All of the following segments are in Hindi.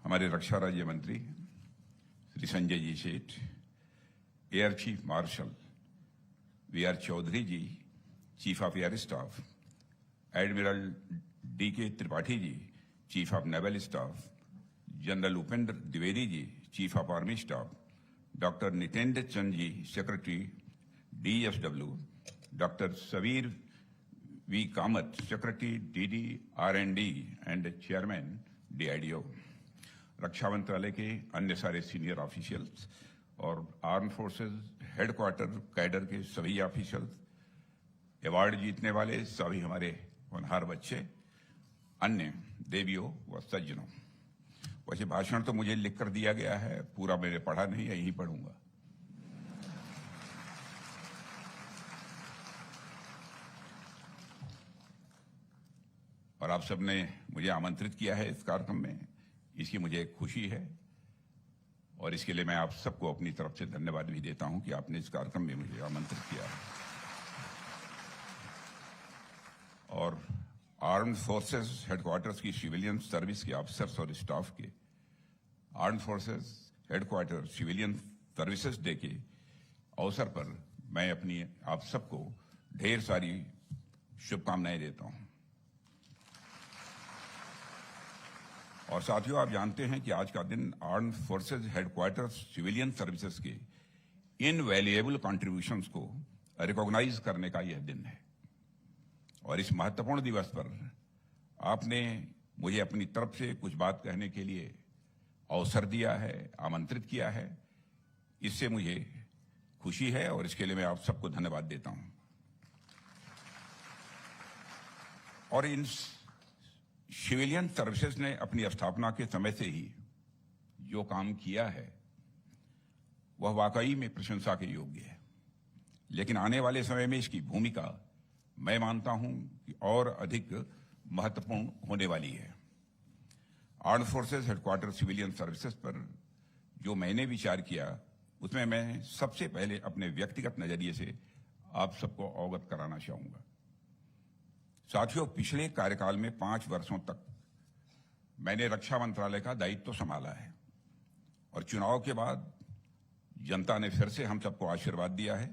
हमारे रक्षा राज्य मंत्री Shri Sanjay ji Seth, air chief marshal VR. Chaudhary ji, chief of air staff, admiral DK. Tripathi ji, chief of naval staff, general Upendra Dwivedi ji, chief of army staff, doctor Nitendra Chand ji, secretary DSW, doctor Savir V Kamat, secretary DD R&D and chairman DIDO, रक्षा मंत्रालय के अन्य सारे सीनियर ऑफिशियल्स और आर्म फोर्सेस हेडक्वार्टर कैडर के सभी ऑफिशियल्स, अवार्ड जीतने वाले सभी हमारे होनहार बच्चे, अन्य देवियों व सज्जनों। वैसे भाषण तो मुझे लिख कर दिया गया है, पूरा मैंने पढ़ा नहीं है, यही पढ़ूंगा। और आप सबने मुझे आमंत्रित किया है इस कार्यक्रम में, इसकी मुझे खुशी है और इसके लिए मैं आप सबको अपनी तरफ से धन्यवाद भी देता हूं कि आपने इस कार्यक्रम में मुझे आमंत्रित किया है। और आर्म्ड फोर्सेस हेडक्वार्टर्स की सिविलियन सर्विस के अफसर्स और स्टाफ के armed forces headquarter civilian services day के अवसर पर मैं अपनी आप सबको ढेर सारी शुभकामनाएं देता हूं। और साथियों, आप जानते हैं कि आज का दिन armed forces headquarters civilian services के इनवैल्यूएबल कंट्रीब्यूशंस को रिकॉग्नाइज करने का यह दिन है। और इस महत्वपूर्ण दिवस पर आपने मुझे अपनी तरफ से कुछ बात कहने के लिए अवसर दिया है, आमंत्रित किया है। इससे मुझे खुशी है और इसके लिए मैं आप सबको धन्यवाद देता हूं। और इन सिविलियन सर्विसेज ने अपनी स्थापना के समय से ही जो काम किया है वह वाकई में प्रशंसा के योग्य है, लेकिन आने वाले समय में इसकी भूमिका मैं मानता हूं कि और अधिक महत्वपूर्ण होने वाली है। Armed forces headquarter civilian services पर जो मैंने विचार किया उसमें मैं सबसे पहले अपने व्यक्तिगत नजरिए से आप सबको अवगत कराना चाहूंगा। साथियों, पिछले कार्यकाल में 5 वर्षों तक मैंने रक्षा मंत्रालय का दायित्व संभाला है और चुनाव के बाद जनता ने फिर से हम सबको आशीर्वाद दिया है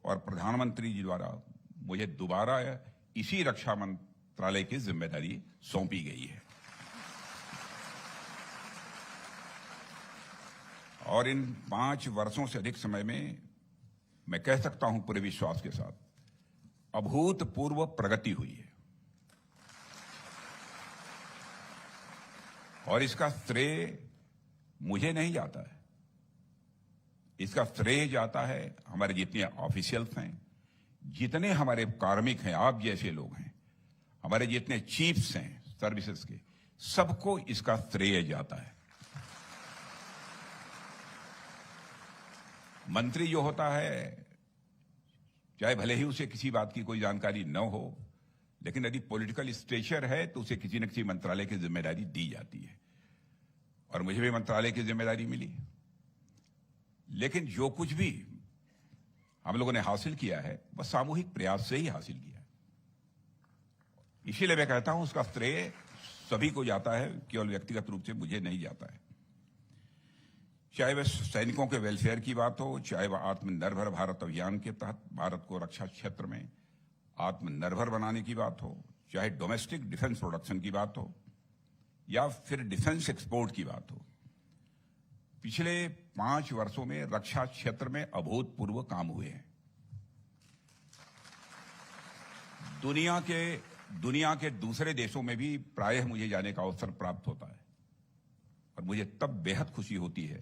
और प्रधानमंत्री जी द्वारा मुझे दोबारा इसी रक्षा मंत्रालय की जिम्मेदारी सौंपी गई है। और इन 5 वर्षों से अधिक समय में मैं कह सकता हूं पूरे विश्वास के साथ अभूतपूर्व प्रगति हुई है। और इसका श्रेय मुझे नहीं जाता है, इसका श्रेय जाता है हमारे जितने ऑफिशियल्स हैं, जितने हमारे कार्मिक हैं, आप जैसे लोग हैं, हमारे जितने चीफ्स हैं सर्विसेज के, सबको इसका श्रेय जाता है। मंत्री जो होता है, चाहे भले ही उसे किसी बात की कोई जानकारी न हो, लेकिन यदि पॉलिटिकल स्टेचर है तो उसे किसी न किसी मंत्रालय की जिम्मेदारी दी जाती है और मुझे भी मंत्रालय की जिम्मेदारी मिली। लेकिन जो कुछ भी हम लोगों ने हासिल किया है वह सामूहिक प्रयास से ही हासिल किया है। इसीलिए मैं कहता हूं उसका श्रेय सभी को जाता है, केवल व्यक्तिगत रूप से मुझे नहीं जाता है। चाहे वह सैनिकों के वेलफेयर की बात हो, चाहे वह आत्मनिर्भर भारत अभियान के तहत भारत को रक्षा क्षेत्र में आत्मनिर्भर बनाने की बात हो, चाहे डोमेस्टिक डिफेंस प्रोडक्शन की बात हो या फिर डिफेंस एक्सपोर्ट की बात हो, पिछले 5 वर्षों में रक्षा क्षेत्र में अभूतपूर्व काम हुए हैं। दुनिया के दूसरे देशों में भी प्रायः मुझे जाने का अवसर प्राप्त होता है और मुझे तब बेहद खुशी होती है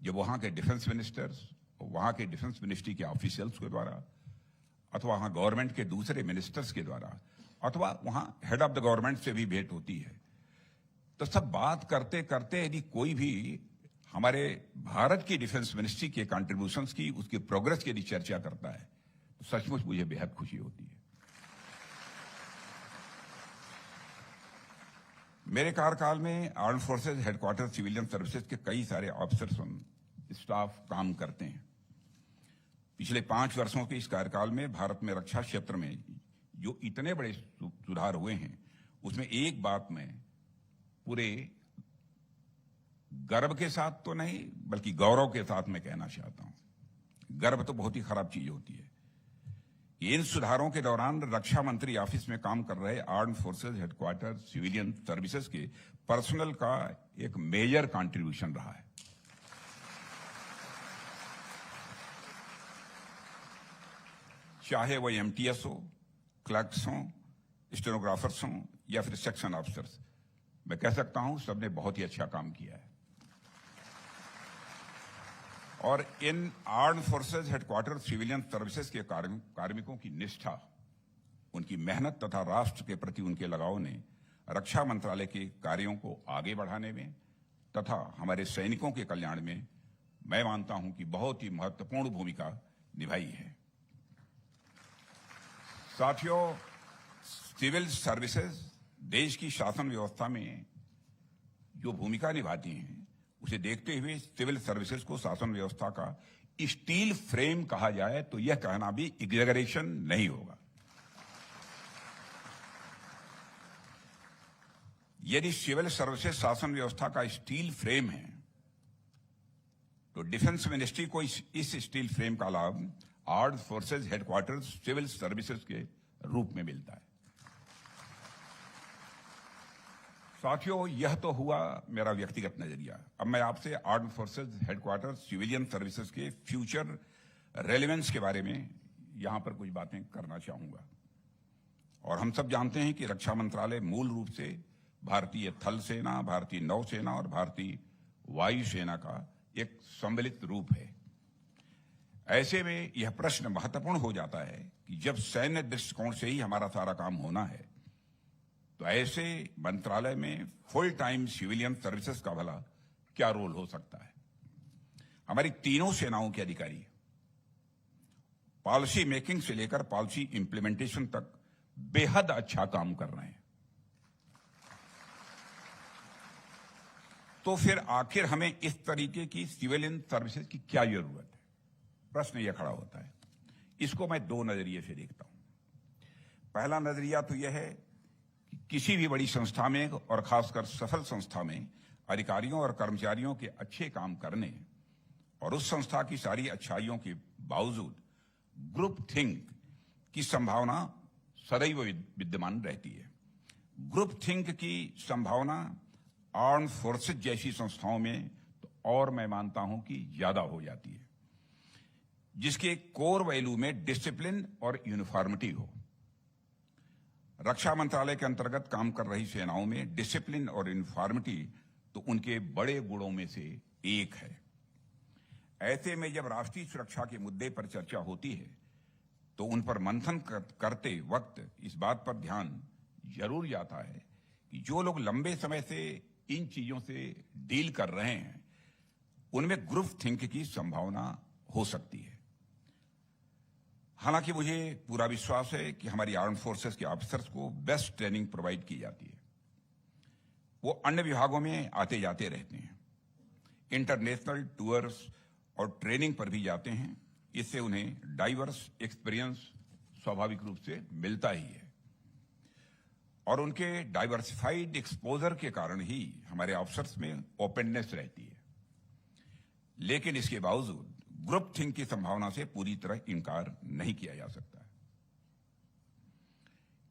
जब वहां के डिफेंस मिनिस्टर्स, वहां के डिफेंस मिनिस्ट्री के ऑफिशियल्स के द्वारा अथवा वहां गवर्नमेंट के दूसरे मिनिस्टर्स के द्वारा अथवा वहां हेड ऑफ द गवर्नमेंट से भी भेंट होती है, तो सब बात करते करते यदि कोई भी हमारे भारत की डिफेंस मिनिस्ट्री के कंट्रीब्यूशंस की, उसकी प्रोग्रेस की यदि चर्चा करता है तो सचमुच मुझे बेहद खुशी होती है। मेरे कार्यकाल में armed forces headquarter civilian services के कई सारे ऑफिसर्स स्टाफ काम करते हैं। पिछले 5 वर्षों के इस कार्यकाल में भारत में रक्षा क्षेत्र में जो इतने बड़े सुधार हुए हैं, उसमें एक बात मैं पूरे गर्व के साथ तो नहीं बल्कि गौरव के साथ मैं कहना चाहता हूं। गर्व तो बहुत ही खराब चीज होती है। इन सुधारों के दौरान रक्षा मंत्री ऑफिस में काम कर रहे arm forces headquarter civilian services के पर्सनल का एक मेजर कंट्रीब्यूशन रहा है। चाहे वो एमटीएस हो, क्लर्क्स हो, स्टेनोग्राफर्स हो या फिर सेक्शन ऑफिसर्स, मैं कह सकता हूं सबने बहुत ही अच्छा काम किया है। और इन arm forces headquarter civilian services के कार्मिकों की निष्ठा, उनकी मेहनत तथा राष्ट्र के प्रति उनके लगाव ने रक्षा मंत्रालय के कार्यों को आगे बढ़ाने में तथा हमारे सैनिकों के कल्याण में मैं मानता हूं कि बहुत ही महत्वपूर्ण भूमिका निभाई है। साथियों, सिविल सर्विसेज देश की शासन व्यवस्था में जो भूमिका निभाती हैं उसे देखते हुए सिविल सर्विसेज को शासन व्यवस्था का स्टील फ्रेम कहा जाए तो यह कहना भी एग्जैगरेशन नहीं होगा। यदि सिविल सर्विसेज शासन व्यवस्था का स्टील फ्रेम है तो डिफेंस मिनिस्ट्री को इस स्टील फ्रेम का लाभ armed forces headquarters civil services के रूप में मिलता है। साथियों, यह तो हुआ मेरा व्यक्तिगत नजरिया। अब मैं आपसे armed forces headquarters civilian services के फ्यूचर रेलेवेंस के बारे में यहां पर कुछ बातें करना चाहूंगा। और हम सब जानते हैं कि रक्षा मंत्रालय मूल रूप से भारतीय थल सेना, भारतीय नौसेना और भारतीय वायुसेना का एक सम्मिलित रूप है। ऐसे में यह प्रश्न महत्वपूर्ण हो जाता है कि जब सैन्य दृष्टिकोण से ही हमारा सारा काम होना है तो ऐसे मंत्रालय में फुल टाइम सिविलियन सर्विसेज का भला क्या रोल हो सकता है। हमारी तीनों सेनाओं के अधिकारी पॉलिसी मेकिंग से लेकर पॉलिसी इंप्लीमेंटेशन तक बेहद अच्छा काम कर रहे हैं। तो फिर आखिर हमें इस तरीके की सिविलियन सर्विसेज की क्या जरूरत है? प्रश्न यह खड़ा होता है। इसको मैं दो नजरिए से देखता हूं। पहला नजरिया तो यह है कि किसी भी बड़ी संस्था में और खासकर सफल संस्था में अधिकारियों और कर्मचारियों के अच्छे काम करने और उस संस्था की सारी अच्छाइयों के बावजूद ग्रुप थिंक की संभावना सदैव विद्यमान रहती है। ग्रुप थिंक की संभावना आर्म्ड फोर्सेज जैसी संस्थाओं में तो और मैं मानता हूं कि ज्यादा हो जाती है, जिसके कोर वैल्यू में डिसिप्लिन और यूनिफॉर्मिटी हो। रक्षा मंत्रालय के अंतर्गत काम कर रही सेनाओं में डिसिप्लिन और यूनिफॉर्मिटी तो उनके बड़े गुणों में से एक है। ऐसे में जब राष्ट्रीय सुरक्षा के मुद्दे पर चर्चा होती है तो उन पर मंथन करते वक्त इस बात पर ध्यान जरूर जाता है कि जो लोग लंबे समय से इन चीजों से डील कर रहे हैं उनमें ग्रुप थिंक की संभावना हो सकती है। हालांकि मुझे पूरा विश्वास है कि हमारी आर्म फोर्सेस के ऑफिसर्स को बेस्ट ट्रेनिंग प्रोवाइड की जाती है। वो अन्य विभागों में आते जाते रहते हैं, इंटरनेशनल टूर्स और ट्रेनिंग पर भी जाते हैं। इससे उन्हें डाइवर्स एक्सपीरियंस स्वाभाविक रूप से मिलता ही है और उनके डाइवर्सिफाइड एक्सपोजर के कारण ही हमारे ऑफिसर्स में ओपननेस रहती है। लेकिन इसके बावजूद ग्रुप थिंक की संभावना से पूरी तरह इनकार नहीं किया जा सकता।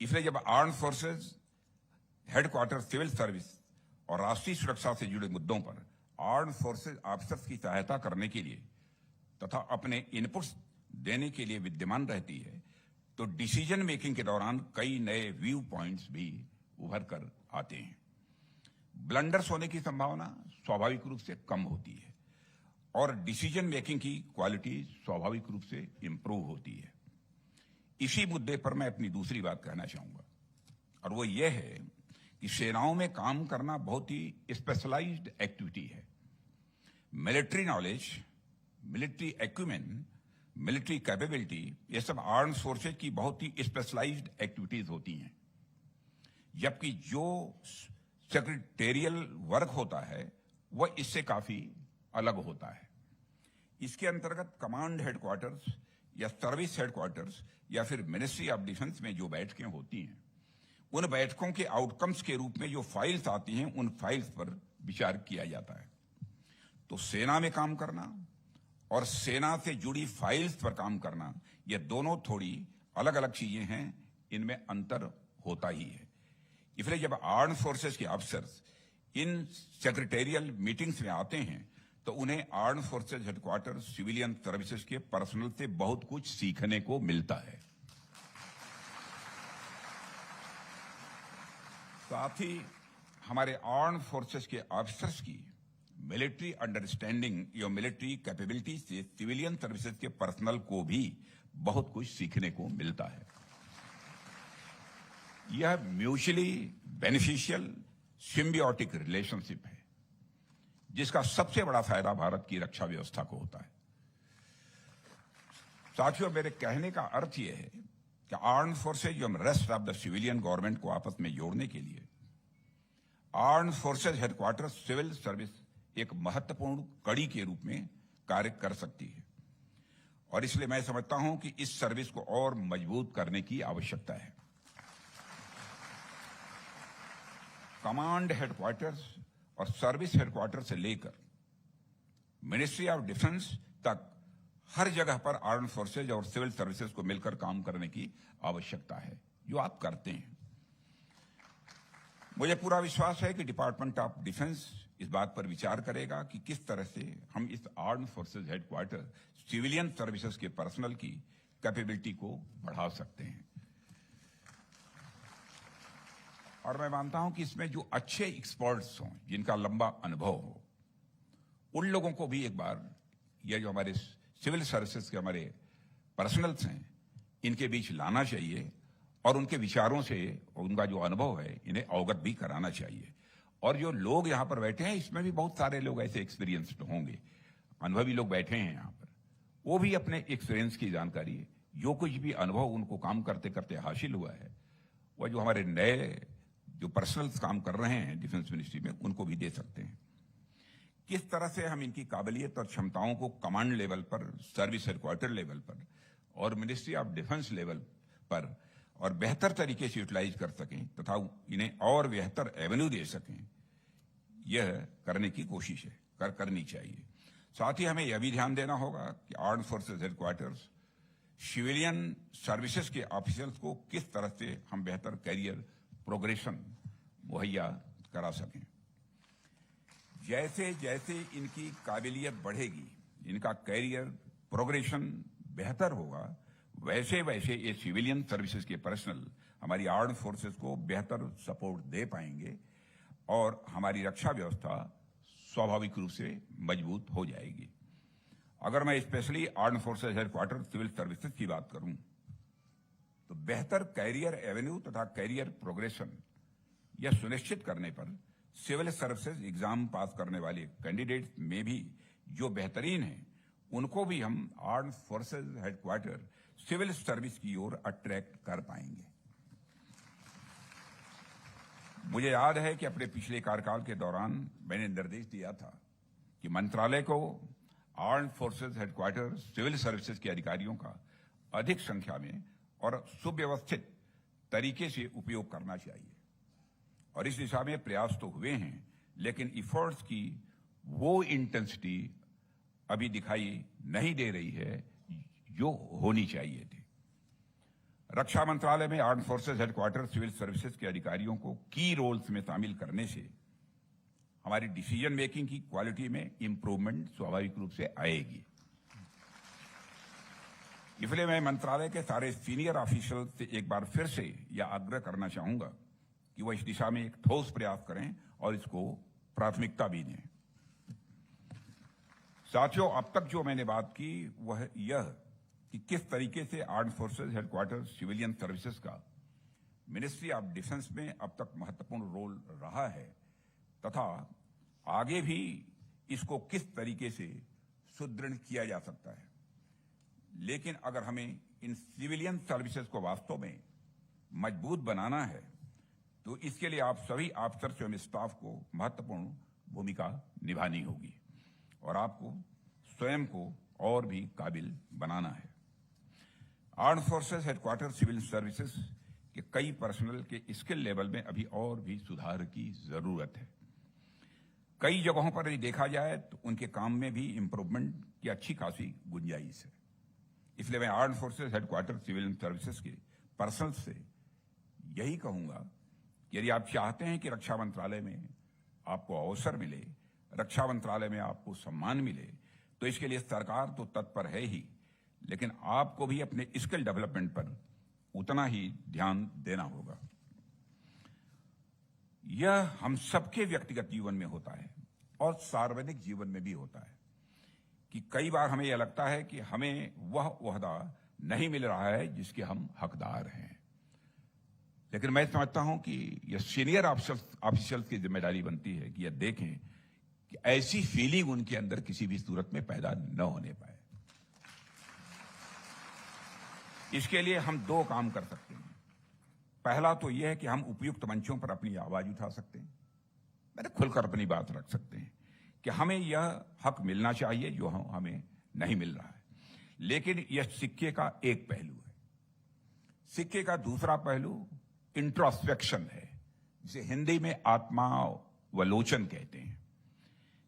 इसलिए जब armed forces headquarter civil service और राष्ट्रीय सुरक्षा से जुड़े मुद्दों पर आर्म्ड फोर्सेज ऑफिसर्स की सहायता करने के लिए तथा अपने इनपुट्स देने के लिए विद्यमान रहती है तो डिसीजन मेकिंग के दौरान कई नए व्यू पॉइंट्स भी उभर कर आते हैं। ब्लंडर्स होने की संभावना स्वाभाविक रूप से कम होती है और डिसीजन मेकिंग की क्वालिटी स्वाभाविक रूप से इंप्रूव होती है। इसी मुद्दे पर मैं अपनी दूसरी बात कहना चाहूंगा और वो ये है कि सेनाओं में काम करना बहुत ही स्पेशलाइज्ड एक्टिविटी है। Military knowledge, military equipment, military capability, ये सब आर्म्ड फोर्सेज की बहुत ही स्पेशलाइज्ड एक्टिविटीज होती हैं, जबकि जो सेक्रेटेरियल वर्क होता है वह इससे काफी अलग होता है। इसके अंतर्गत कमांड हेडक्वार्टर्स या सर्विस हेडक्वार्टर्स या फिर मिनिस्ट्री ऑफ डिफेंस में जो बैठकें होती हैं उन बैठकों के आउटकम्स के रूप में जो फाइल्स आती हैं उन फाइल्स पर विचार किया जाता है। तो सेना में काम करना और सेना से जुड़ी फाइल्स पर काम करना, ये दोनों थोड़ी अलग अलग चीजें हैं, इनमें अंतर होता ही है। इसलिए जब आर्म फोर्सेस के अफसर्स इन सेक्रेटेरियल मीटिंग्स में आते हैं तो उन्हें arm forces headquarter civilian services के पर्सनल से बहुत कुछ सीखने को मिलता है। साथ ही हमारे आर्म फोर्सेस के अफसर्स की मिलिट्री अंडरस्टैंडिंग या मिलिट्री कैपेबिलिटी से सिविलियन सर्विसेज के पर्सनल को भी बहुत कुछ सीखने को मिलता है। यह म्यूचुअली बेनिफिशियल सिम्बियोटिक रिलेशनशिप है, जिसका सबसे बड़ा फायदा भारत की रक्षा व्यवस्था को होता है। साथियों, मेरे कहने का अर्थ यह है कि आर्म फोर्सेज एवं rest of the civilian government को आपस में जोड़ने के लिए arm forces headquarter civil service एक महत्वपूर्ण कड़ी के रूप में कार्य कर सकती है, और इसलिए मैं समझता हूं कि इस सर्विस को और मजबूत करने की आवश्यकता है। कमांड हेडक्वार्टर्स और सर्विस हेडक्वार्टर से लेकर मिनिस्ट्री ऑफ डिफेंस तक हर जगह पर आर्म फोर्सेज और सिविल सर्विसेज को मिलकर काम करने की आवश्यकता है, जो आप करते हैं। मुझे पूरा विश्वास है कि डिपार्टमेंट ऑफ डिफेंस इस बात पर विचार करेगा कि किस तरह से हम इस arm forces headquarter civilian services के पर्सनल की कैपेबिलिटी को बढ़ा सकते हैं। और मैं मानता हूं कि इसमें जो अच्छे एक्सपर्ट्स हों, जिनका लंबा अनुभव हो, उन लोगों को भी एक बार ये जो हमारे सिविल सर्विसेज के हमारे पर्सनल्स हैं, इनके बीच लाना चाहिए और उनके विचारों से, उनका जो अनुभव है, इन्हें अवगत भी कराना चाहिए। और जो लोग यहां पर बैठे हैं, इसमें भी बहुत सारे लोग ऐसे एक्सपीरियंस्ड होंगे, अनुभवी लोग बैठे हैं यहां पर, वो भी अपने एक्सपीरियंस की जानकारी, जो कुछ भी अनुभव उनको काम करते करते हासिल हुआ है, वह जो हमारे नए जो पर्सनल्स काम कर रहे हैं डिफेंस मिनिस्ट्री में, उनको भी दे सकते हैं। किस तरह से हम इनकी काबिलियत और क्षमताओं को कमांड लेवल पर, सर्विस हेडक्वार्टर लेवल पर और मिनिस्ट्री ऑफ डिफेंस लेवल पर और बेहतर तरीके से यूटिलाइज कर सकें तथा इन्हें और बेहतर एवेन्यू दे सकें, यह करने की कोशिश है, करनी चाहिए। साथ ही हमें यह भी ध्यान देना होगा कि arm forces headquarters civilian services के ऑफिसर्स को किस तरह से हम बेहतर कैरियर प्रोग्रेशन मुहैया करा सकें। जैसे जैसे इनकी काबिलियत बढ़ेगी, इनका कैरियर प्रोग्रेशन बेहतर होगा, वैसे वैसे ये सिविलियन सर्विसेज के पर्सनल हमारी आर्म फोर्सेस को बेहतर सपोर्ट दे पाएंगे और हमारी रक्षा व्यवस्था स्वाभाविक रूप से मजबूत हो जाएगी। अगर मैं specially arm forces headquarter civil services की बात करूं, तो बेहतर कैरियर एवेन्यू तथा कैरियर प्रोग्रेशन यह सुनिश्चित करने पर सिविल सर्विसेज एग्जाम पास करने वाले कैंडिडेट्स में भी जो बेहतरीन हैं, उनको भी हम arm forces headquarter civil service की ओर अट्रैक्ट कर पाएंगे। मुझे याद है कि अपने पिछले कार्यकाल के दौरान मैंने निर्देश दिया था कि मंत्रालय को arm forces headquarter civil services के अधिकारियों का अधिक संख्या में और सुव्यवस्थित तरीके से उपयोग करना चाहिए, और इस दिशा में प्रयास तो हुए हैं, लेकिन इफर्ट्स की वो इंटेंसिटी अभी दिखाई नहीं दे रही है जो होनी चाहिए थी। रक्षा मंत्रालय में arm forces headquarter civil services के अधिकारियों को की रोल्स में शामिल करने से हमारी डिसीजन मेकिंग की क्वालिटी में इंप्रूवमेंट स्वाभाविक रूप से आएगी। इसलिए मैं मंत्रालय के सारे सीनियर ऑफिसर्स से एक बार फिर से यह आग्रह करना चाहूंगा कि वह इस दिशा में एक ठोस प्रयास करें और इसको प्राथमिकता भी दें। साथियों, अब तक जो मैंने बात की वह यह कि किस तरीके से arm forces headquarter civilian services का मिनिस्ट्री ऑफ डिफेंस में अब तक महत्वपूर्ण रोल रहा है तथा आगे भी इसको किस तरीके से सुदृढ़ किया जा सकता है। लेकिन अगर हमें इन सिविलियन सर्विसेज को वास्तव में मजबूत बनाना है, तो इसके लिए आप सभी अफसर्स एवं स्टाफ को महत्वपूर्ण भूमिका निभानी होगी और आपको स्वयं को और भी काबिल बनाना है। Arm forces headquarter civil services के कई पर्सनल के स्किल लेवल में अभी और भी सुधार की जरूरत है। कई जगहों पर यदि देखा जाए तो उनके काम में भी इंप्रूवमेंट की अच्छी खासी गुंजाइश है। इसलिए मैं armed forces headquarter civil services के पर्सनल से यही कहूंगा कि यदि आप चाहते हैं कि रक्षा मंत्रालय में आपको अवसर मिले, रक्षा मंत्रालय में आपको सम्मान मिले, तो इसके लिए सरकार तो तत्पर है ही, लेकिन आपको भी अपने स्किल डेवलपमेंट पर उतना ही ध्यान देना होगा। यह हम सबके व्यक्तिगत जीवन में होता है और सार्वजनिक जीवन में भी होता है कि कई बार हमें यह लगता है कि हमें वह ओहदा नहीं मिल रहा है जिसके हम हकदार हैं, लेकिन मैं समझता हूं कि यह सीनियर ऑफिसर्स की जिम्मेदारी बनती है कि यह देखें कि ऐसी फीलिंग उनके अंदर किसी भी सूरत में पैदा न होने पाए। इसके लिए हम दो काम कर सकते हैं। पहला तो यह है कि हम उपयुक्त मंचों पर अपनी आवाज उठा सकते हैं, मैंने खुलकर अपनी बात रख सकते हैं कि हमें यह हक मिलना चाहिए जो हमें नहीं मिल रहा है। लेकिन यह सिक्के का एक पहलू है। सिक्के का दूसरा पहलू इंट्रोस्पेक्शन है, जिसे हिंदी में आत्मावलोकन कहते हैं।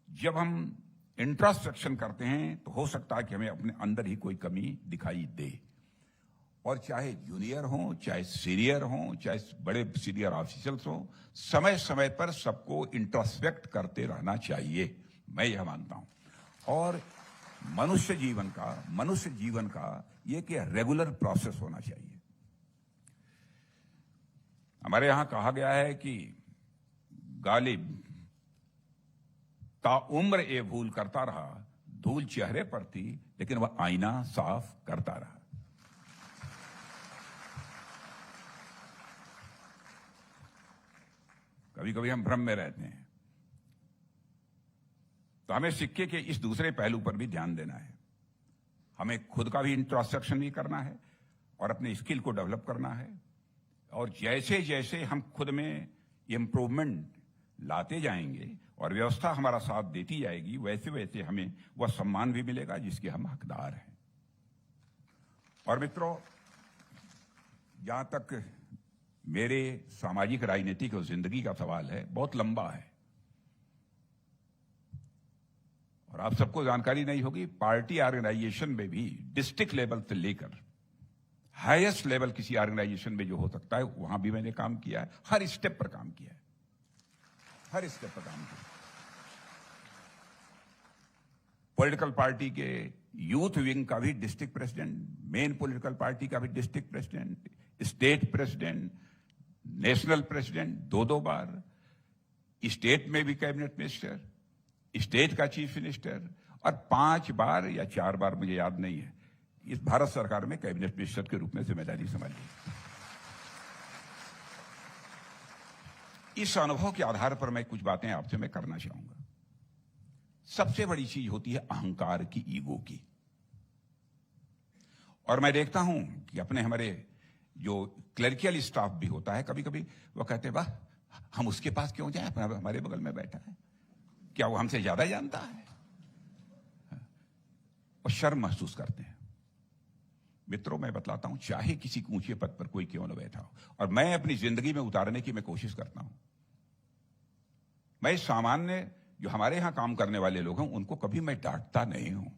जब हम इंट्रोस्पेक्शन करते हैं तो हो सकता है कि हमें अपने अंदर ही कोई कमी दिखाई दे, और चाहे जूनियर हो, चाहे सीनियर हो, चाहे बड़े सीनियर ऑफिसर्स हो, समय समय पर सबको इंट्रोस्पेक्ट करते रहना चाहिए, मैं यह मानता हूं। और मनुष्य जीवन का ये कि रेगुलर प्रोसेस होना चाहिए। हमारे यहां कहा गया है कि गालिब ताउम्र ये भूल करता रहा, धूल चेहरे पर थी लेकिन वह आईना साफ करता रहा। कभी कभी हम भ्रम में रहते हैं, तो हमें सिक्के के इस दूसरे पहलू पर भी ध्यान देना है। हमें खुद का भी इंट्रोस्पेक्शन भी करना है और अपने स्किल को डेवलप करना है, और जैसे जैसे हम खुद में इंप्रूवमेंट लाते जाएंगे और व्यवस्था हमारा साथ देती जाएगी, वैसे वैसे हमें वह सम्मान भी मिलेगा जिसके हम हकदार हैं। और मित्रों, जहां तक मेरे सामाजिक राजनीतिक और जिंदगी का सवाल है, बहुत लंबा है और आप सबको जानकारी नहीं होगी, पार्टी ऑर्गेनाइजेशन में भी डिस्ट्रिक्ट लेवल से लेकर हाईएस्ट लेवल किसी ऑर्गेनाइजेशन में जो हो सकता है, वहां भी मैंने काम किया है। हर स्टेप पर काम किया है, हर स्टेप पर काम किया। पॉलिटिकल पार्टी के यूथ विंग का भी district president, main political party का भी district president, state president, national president दो बार, स्टेट में भी कैबिनेट मिनिस्टर, स्टेट का चीफ मिनिस्टर, और 5 बार या 4 बार, मुझे याद नहीं है, इस भारत सरकार में कैबिनेट मिनिस्टर के रूप में जिम्मेदारी संभाली। इस अनुभव के आधार पर मैं कुछ बातें आपसे मैं करना चाहूंगा। सबसे बड़ी चीज होती है अहंकार की, ईगो की। और मैं देखता हूं कि अपने हमारे जो क्लरिकल स्टाफ भी होता है, कभी कभी वो कहते हैं, वाह हम उसके पास क्यों जाएं, हमारे बगल में बैठा है, क्या वो हमसे ज्यादा जानता है, और शर्म महसूस करते हैं। मित्रों, मैं बतलाता हूं, चाहे किसी ऊंचे पद पर कोई क्यों न बैठा हो, और मैं अपनी जिंदगी में उतारने की मैं कोशिश करता हूं। मैं सामान्य जो हमारे यहां काम करने वाले लोग हैं उनको कभी मैं डांटता नहीं हूं।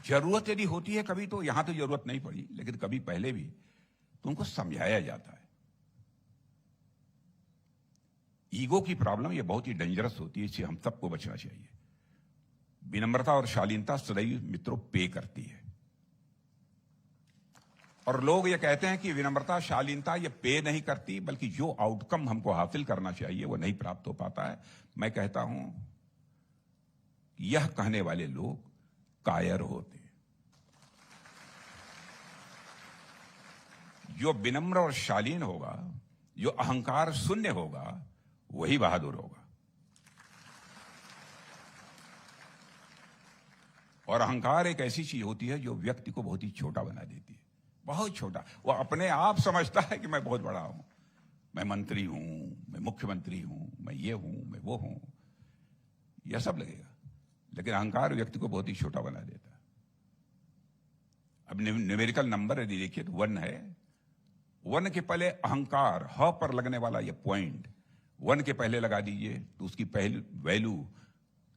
जरूरत यदि होती है कभी, तो यहां तो जरूरत नहीं पड़ी, लेकिन कभी पहले भी तो उनको समझाया जाता है। ईगो की प्रॉब्लम ये बहुत ही डेंजरस होती है, इससे हम सबको बचना चाहिए। विनम्रता और शालीनता सदैव मित्रों पे करती है, और लोग ये कहते हैं कि विनम्रता शालीनता ये पे नहीं करती, बल्कि जो आउटकम हमको हासिल करना चाहिए वो नहीं प्राप्त हो पाता है। मैं कहता हूं यह कहने वाले लोग कायर होते। जो विनम्र और शालीन होगा, जो अहंकार शून्य होगा, वही बहादुर होगा। और अहंकार एक ऐसी चीज होती है जो व्यक्ति को बहुत ही छोटा बना देती है, बहुत छोटा। वो अपने आप समझता है कि मैं बहुत बड़ा हूं, मैं मंत्री हूं, मैं मुख्यमंत्री हूं, मैं ये हूं, मैं वो हूं, यह सब लगेगा, लेकिन अहंकार व्यक्ति को बहुत ही छोटा बना देता है। अब न्यूमेरिकल नंबर यदि देखिए तो 1 है, वन के पहले अहंकार, ह पर लगने वाला ये पॉइंट वन के पहले लगा दीजिए तो उसकी पहली वैल्यू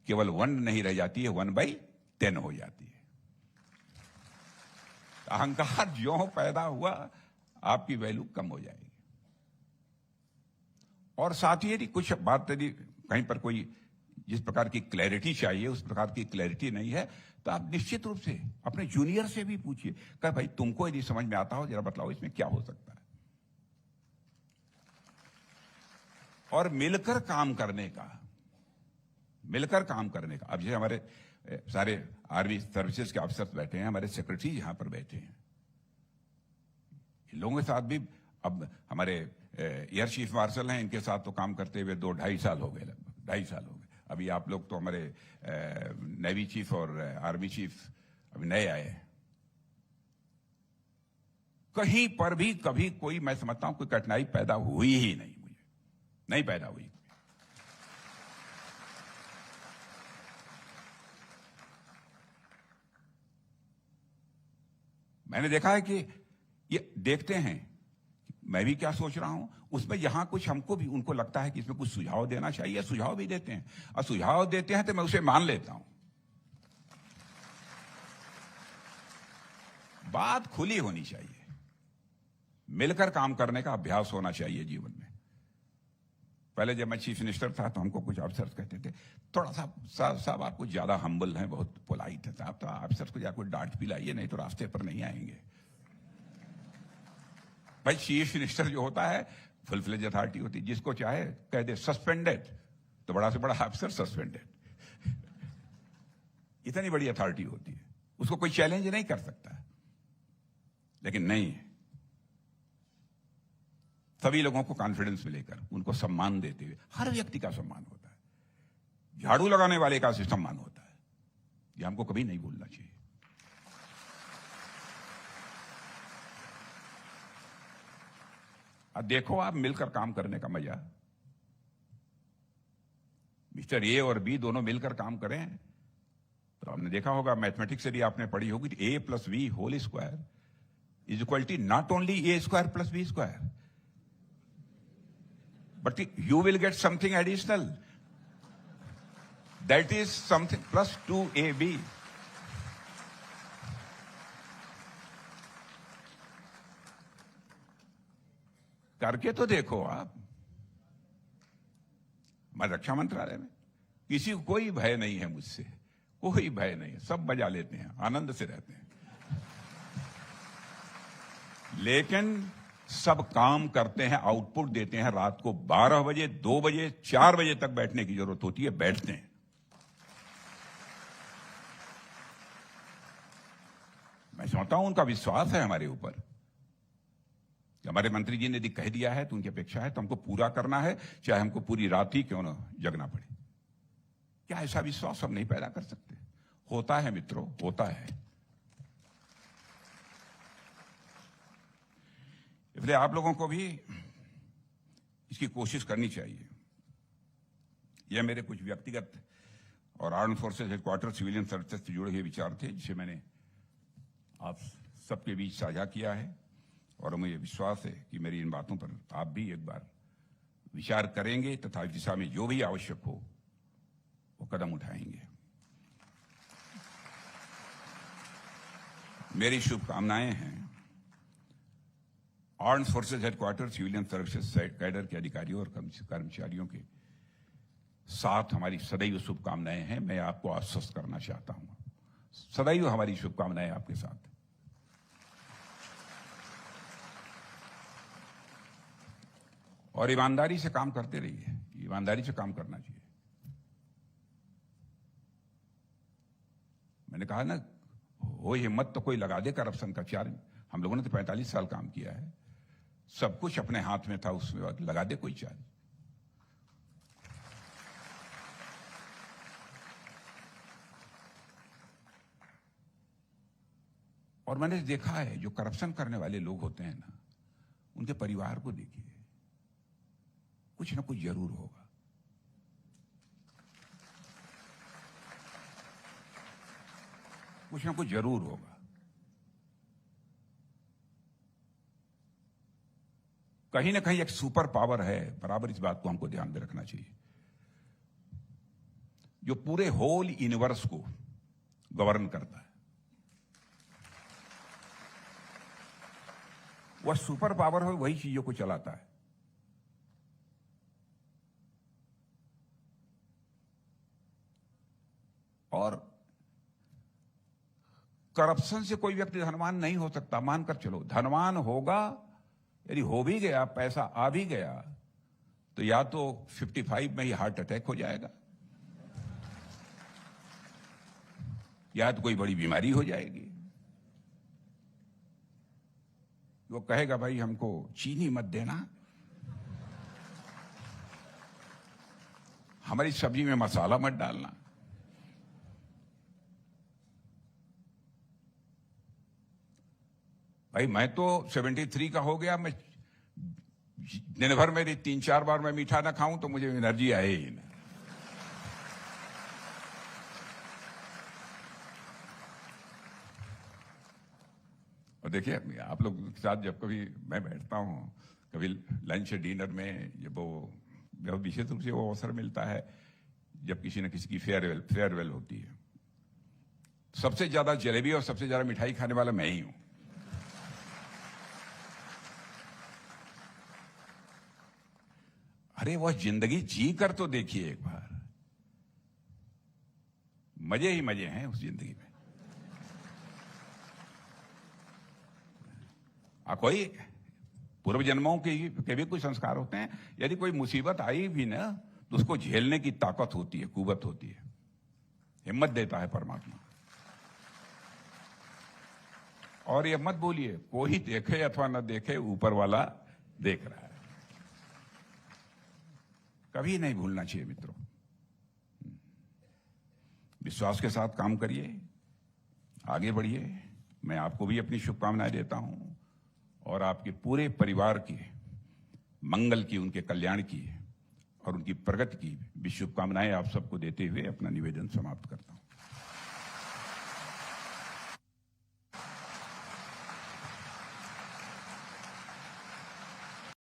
केवल 1 नहीं रह जाती है, 1/10 हो जाती है। अहंकार जो पैदा हुआ आपकी वैल्यू कम हो जाएगी। और साथ ही यदि कुछ बात यदि कहीं पर कोई जिस प्रकार की क्लैरिटी चाहिए उस प्रकार की क्लैरिटी नहीं है तो आप निश्चित रूप से अपने जूनियर से भी पूछिए, कह भाई तुमको यदि समझ में आता हो जरा बताओ इसमें क्या हो सकता है। और मिलकर काम करने का अब जैसे हमारे सारे आर्मी सर्विसेज के अफसर बैठे हैं, हमारे सेक्रेटरी यहां पर बैठे हैं, इन लोगों के साथ भी अब हमारे एयर चीफ मार्शल हैं, इनके साथ तो काम करते हुए 2-2.5 साल हो गए, लगभग 2.5 साल हो गए। अभी आप लोग तो हमारे नेवी चीफ और आर्मी चीफ अभी नए आए हैं। कहीं पर भी कभी कोई, मैं समझता हूं, कोई कठिनाई पैदा हुई ही नहीं, मुझे नहीं पैदा हुई। मैंने देखा है कि ये देखते हैं मैं भी क्या सोच रहा हूं, उसमें यहां कुछ हमको भी उनको लगता है कि इसमें कुछ सुझाव देना चाहिए, सुझाव भी देते हैं, और सुझाव देते हैं तो मैं उसे मान लेता हूं। बात खुली होनी चाहिए, मिलकर काम करने का अभ्यास होना चाहिए जीवन में। पहले जब मैं चीफ मिनिस्टर था तो हमको कुछ अफसर कहते थे थोड़ा सा साहब आप कुछ ज्यादा हम्बल हैं, बहुत पोलाइट है साहब, तो अफसर को जाकर डांट पिलाइए नहीं तो रास्ते पर नहीं आएंगे। भाई चीफ मिनिस्टर जो होता है फुल फ्लेज अथॉरिटी होती है, जिसको चाहे कह दे सस्पेंडेड तो बड़ा से बड़ा अफसर सस्पेंडेड। इतनी बड़ी अथॉरिटी होती है, उसको कोई चैलेंज नहीं कर सकता। लेकिन नहीं, सभी लोगों को कॉन्फिडेंस में लेकर उनको सम्मान देते हुए, हर व्यक्ति का सम्मान होता है, झाड़ू लगाने वाले का सम्मान होता है, यह हमको कभी नहीं भूलना चाहिए। अब देखो आप मिलकर काम करने का मजा, मिस्टर ए और बी दोनों मिलकर काम करें तो आपने देखा होगा, मैथमेटिक्स यदि आपने पढ़ी होगी, a + b whole square is equal to not only a² + b², but you will get something additional, that is something plus 2ab. करके तो देखो आप। मैं रक्षा मंत्रालय में किसी को कोई भय नहीं है, मुझसे कोई भय नहीं है, सब बजा लेते हैं, आनंद से रहते हैं। लेकिन सब काम करते हैं, आउटपुट देते हैं, रात को 12 बजे 2 बजे 4 बजे तक बैठने की जरूरत होती है, बैठते हैं। मैं समझता हूं उनका विश्वास है हमारे ऊपर, हमारे मंत्री जी ने यदि कह दिया है तो उनकी अपेक्षा है तो हमको पूरा करना है, चाहे हमको पूरी रात ही क्यों ना जगना पड़े। क्या ऐसा विश्वास हम नहीं पैदा कर सकते? होता है मित्रों, होता है। इसलिए आप लोगों को भी इसकी कोशिश करनी चाहिए। यह मेरे कुछ व्यक्तिगत और armed forces headquarter civilian services से जुड़े हुए विचार थे, जिसे मैंने आप सबके बीच साझा किया है, और मुझे विश्वास है कि मेरी इन बातों पर आप भी एक बार विचार करेंगे तथा इस दिशा में जो भी आवश्यक हो वो कदम उठाएंगे। मेरी शुभकामनाएं हैं armed forces headquarter civilian services cadre के अधिकारियों और कर्मचारियों के साथ हमारी सदैव शुभकामनाएं हैं। मैं आपको आश्वस्त करना चाहता हूं, सदैव हमारी शुभकामनाएं आपके साथ। और ईमानदारी से काम करते रहिए, ईमानदारी से काम करना चाहिए। मैंने कहा ना, हो हिम्मत तो कोई लगा दे करप्शन का चार्ज। हम लोगों ने तो 45 साल काम किया है, सब कुछ अपने हाथ में था, उसमें लगा दे कोई चार्ज। और मैंने देखा है जो करप्शन करने वाले लोग होते हैं ना, उनके परिवार को देखिए, कुछ ना कुछ जरूर होगा। कुछ ना कुछ जरूर होगा। कहीं ना कहीं एक सुपर पावर है, बराबर इस बात को हमको ध्यान में रखना चाहिए, जो पूरे होल यूनिवर्स को गवर्न करता है। वह सुपर पावर है, वही चीजों को चलाता है। और करप्शन से कोई व्यक्ति धनवान नहीं हो सकता। मानकर चलो धनवान होगा, यदि हो भी गया, पैसा आ भी गया, तो या तो 55 में ही हार्ट अटैक हो जाएगा, या तो कोई बड़ी बीमारी हो जाएगी। वो कहेगा भाई हमको चीनी मत देना, हमारी सब्जी में मसाला मत डालना। भाई मैं तो 73 का हो गया, मैं दिन भर मेरी 3-4 बार मैं मीठा ना खाऊं तो मुझे एनर्जी आए ही ना। और देखिए आप लोग के साथ जब कभी मैं बैठता हूं, कभी लंच डिनर में, जब वो विशेष रूप से वो अवसर मिलता है जब किसी न किसी की फेयरवेल होती है, सबसे ज्यादा जलेबी और सबसे ज्यादा मिठाई खाने वाला मैं ही हूं। अरे वह जिंदगी जी कर तो देखिए एक बार, मजे ही मजे हैं उस जिंदगी में। कोई पूर्व जन्मों के भी कुछ संस्कार होते हैं, यदि कोई मुसीबत आई भी ना तो उसको झेलने की ताकत होती है, कुवत होती है, हिम्मत देता है परमात्मा। और ये मत बोलिए कोई देखे अथवा न देखे, ऊपर वाला देख रहा है। कभी नहीं भूलना चाहिए मित्रों। विश्वास के साथ काम करिए, आगे बढ़िए। मैं आपको भी अपनी शुभकामनाएं देता हूं और आपके पूरे परिवार की मंगल की, उनके कल्याण की और उनकी प्रगति की भी शुभकामनाएं आप सबको देते हुए अपना निवेदन समाप्त करता हूं।